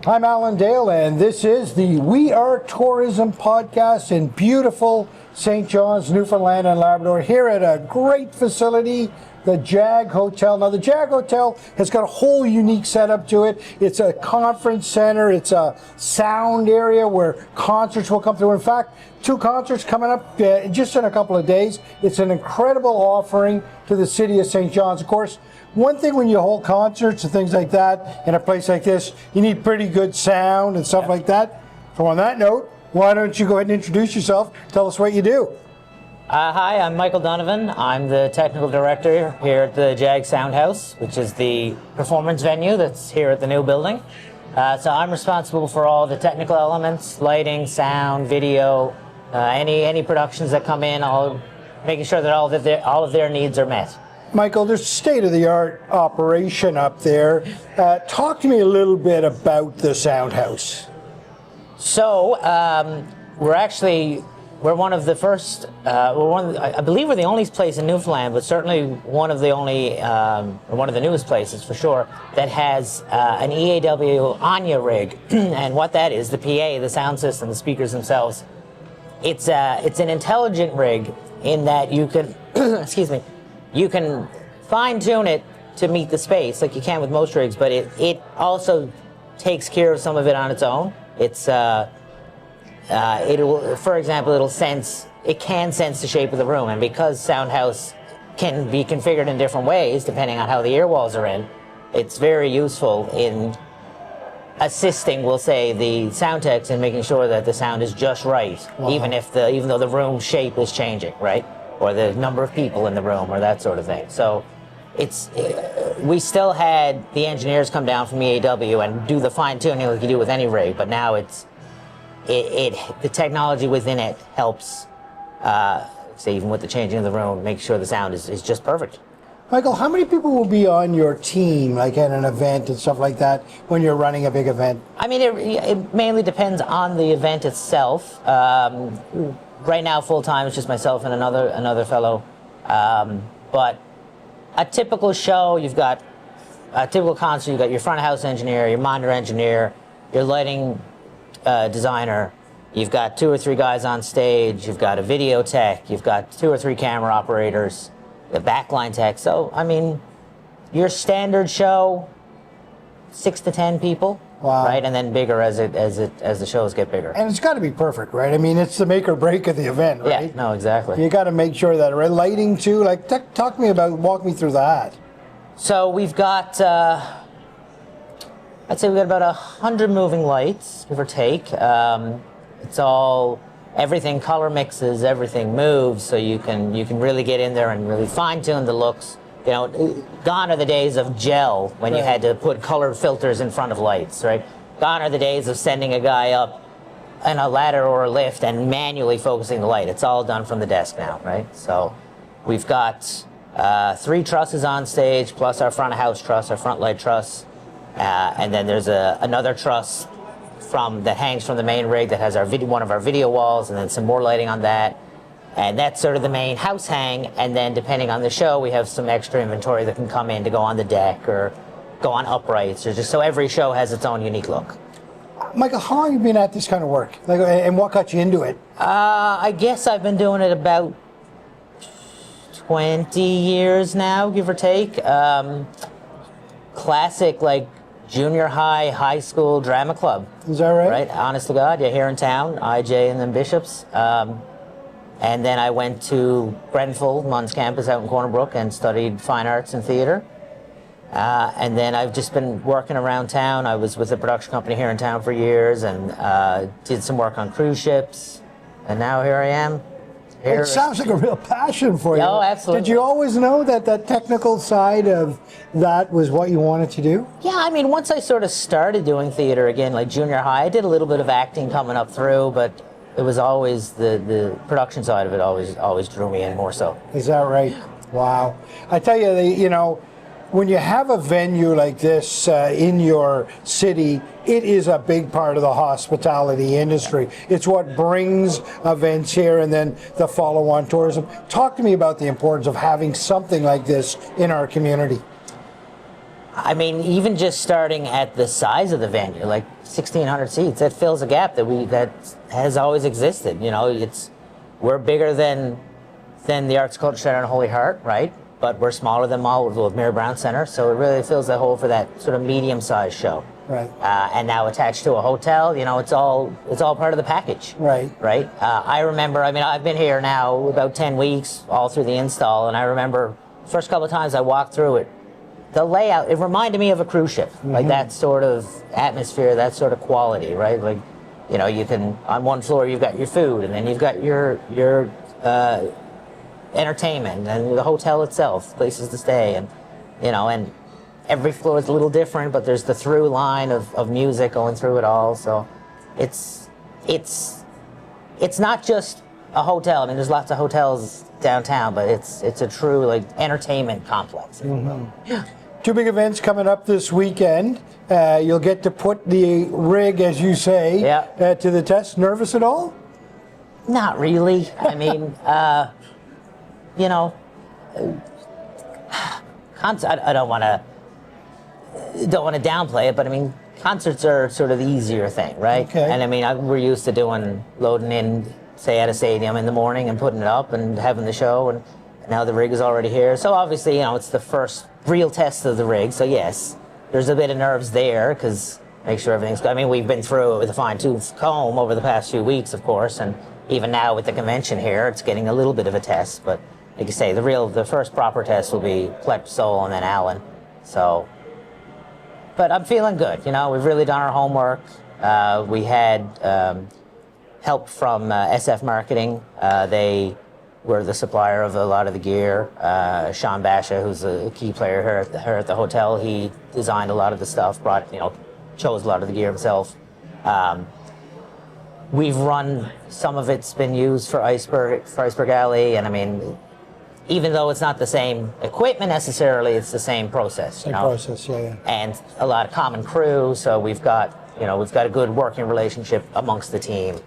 I'm Alan Dale, and this is the We Are Tourism podcast in beautiful St. John's, Newfoundland and Labrador, here at a great facility, the JAG Hotel. Now, the JAG Hotel has got a whole unique setup to it. It's a conference center. It's a sound area where concerts will come through. In fact, 2 concerts coming up just in a couple of days. It's an incredible offering to the city of St. John's. Of course, one thing when you hold concerts and things like that in a place like this, you need pretty good sound and stuff like that. So on that note, why don't you go ahead and introduce yourself? Tell us what you do. Hi, I'm Michael Donovan. I'm the technical director here at the JAG Soundhouse, which is the performance venue that's here at the new building. So I'm responsible for all the technical elements, lighting, sound, video, any productions that come in, making sure that all of their needs are met. Michael, there's state-of-the-art operation up there. Talk to me a little bit about the Soundhouse. So we're one of the first. I believe we're the only place in Newfoundland, but certainly one of the newest places for sure that has an EAW Anya rig, and what that is, the PA, the sound system, the speakers themselves. It's an intelligent rig in that you can, excuse me. You can fine-tune it to meet the space like you can with most rigs, but it also takes care of some of it on its own. For example, it can sense the shape of the room, and because Soundhouse can be configured in different ways depending on how the ear walls are in, it's very useful in assisting, we'll say, the sound techs in making sure that the sound is just right, even though the room shape is changing, right? Or the number of people in the room, or that sort of thing. So we still had the engineers come down from EAW and do the fine tuning like you do with any rig, but now the technology within it helps, say even with the changing of the room, make sure the sound is just perfect. Michael, how many people will be on your team, like at an event and stuff like that, when you're running a big event? I mean, it mainly depends on the event itself. Right now, full-time, it's just myself and another fellow. But a typical show, you've got a typical concert, you've got your front of house engineer, your monitor engineer, your lighting designer, you've got 2 or 3 guys on stage, you've got a video tech, you've got 2 or 3 camera operators, the backline tech. So, I mean, your standard show, 6 to 10 people. Wow. Right, and then bigger as the shows get bigger. And it's got to be perfect, right? I mean, it's the make or break of the event, right? Yeah, no, exactly. You got to make sure that, right? Lighting too. Like, walk me through that. So we've got, I'd say we've got about 100 moving lights, give or take. It's all everything color mixes, everything moves, so you can really get in there and really fine tune the looks. You know, gone are the days of gel when you had to put colored filters in front of lights, right? Gone are the days of sending a guy up in a ladder or a lift and manually focusing the light. It's all done from the desk now, right? So we've got 3 trusses on stage, plus our front of house truss, our front light truss. And then there's another truss that hangs from the main rig that has one of our video walls, and then some more lighting on that. And that's sort of the main house hang, and then depending on the show, we have some extra inventory that can come in to go on the deck or go on uprights, or just so every show has its own unique look. Michael, how long have you been at this kind of work? Like, and what got you into it? I guess I've been doing it about 20 years now, give or take. Classic, like, junior high school drama club. Is that right? Right, honest to God, yeah, here in town, IJ and then Bishops. And then I went to Grenfell, Munn's campus out in Corner Brook, and studied fine arts and theater. And then I've just been working around town. I was with a production company here in town for years, and did some work on cruise ships. And now here I am. It sounds like a real passion for you. Oh, absolutely. Did you always know that that technical side of that was what you wanted to do? Yeah, I mean, once I sort of started doing theater again, like junior high, I did a little bit of acting coming up through, but it was always the production side of it always drew me in more so. Is that right? Wow. I tell you, you know, when you have a venue like this in your city, it is a big part of the hospitality industry. It's what brings events here and then the follow-on tourism. Talk to me about the importance of having something like this in our community. I mean, even just starting at the size of the venue, like 1,600 seats, that fills a gap that has always existed. You know, we're bigger than the Arts Culture Center and Holy Heart, right? But we're smaller than Mary Brown Center, so it really fills the hole for that sort of medium-sized show. Right. And now attached to a hotel, you know, it's all part of the package. Right. Right. I remember. I mean, I've been here now about 10 weeks, all through the install, and I remember first couple of times I walked through it. The layout, it reminded me of a cruise ship, like that sort of atmosphere, that sort of quality, right? Like, you know, you can, on one floor you've got your food, and then you've got your entertainment, and the hotel itself, places to stay, and, you know, and every floor is a little different, but there's the through line of music going through it all, so it's not just a hotel. I mean, there's lots of hotels downtown, but it's a true, like, entertainment complex. Two big events coming up this weekend. You'll get to put the rig, as you say, to the test. Nervous at all? Not really. I mean, you know, I don't want to downplay it, but I mean, concerts are sort of the easier thing, right? Okay. And I mean, we're used to loading in, say, at a stadium in the morning and putting it up and having the show, and now the rig is already here. So obviously, you know, it's the first real test of the rig. So yes, there's a bit of nerves there, because make sure everything's good. I mean, we've been through it with a fine-tooth comb over the past few weeks, of course, and even now with the convention here, it's getting a little bit of a test. But like you say, the first proper test will be Pledge Soul and then Allen. So, but I'm feeling good. You know, we've really done our homework. We had help from SF Marketing. They were the supplier of a lot of the gear. Sean Basha, who's a key player here at the hotel, he designed a lot of the stuff, chose a lot of the gear himself. We've run, some of it's been used for Iceberg Alley, and I mean, even though it's not the same equipment necessarily, it's the same process. Same process, yeah. And a lot of common crew, so we've got a good working relationship amongst the team.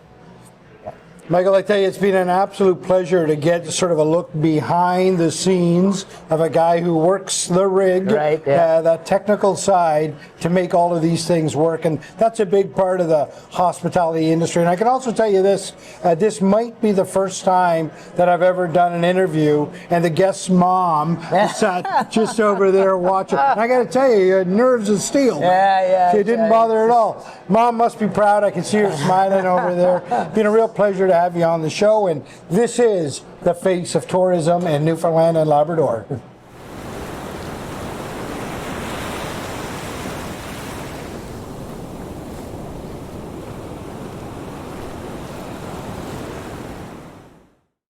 Michael, I tell you, it's been an absolute pleasure to get sort of a look behind the scenes of a guy who works the rig, right, yeah. That technical side to make all of these things work. And that's a big part of the hospitality industry. And I can also tell you this, this might be the first time that I've ever done an interview and the guest's mom sat just over there watching. And I got to tell you, your nerves of steel. Yeah. She didn't bother at all. Mom must be proud. I can see her smiling over there. It's been a real pleasure to have you on the show, and this is the face of tourism in Newfoundland and Labrador.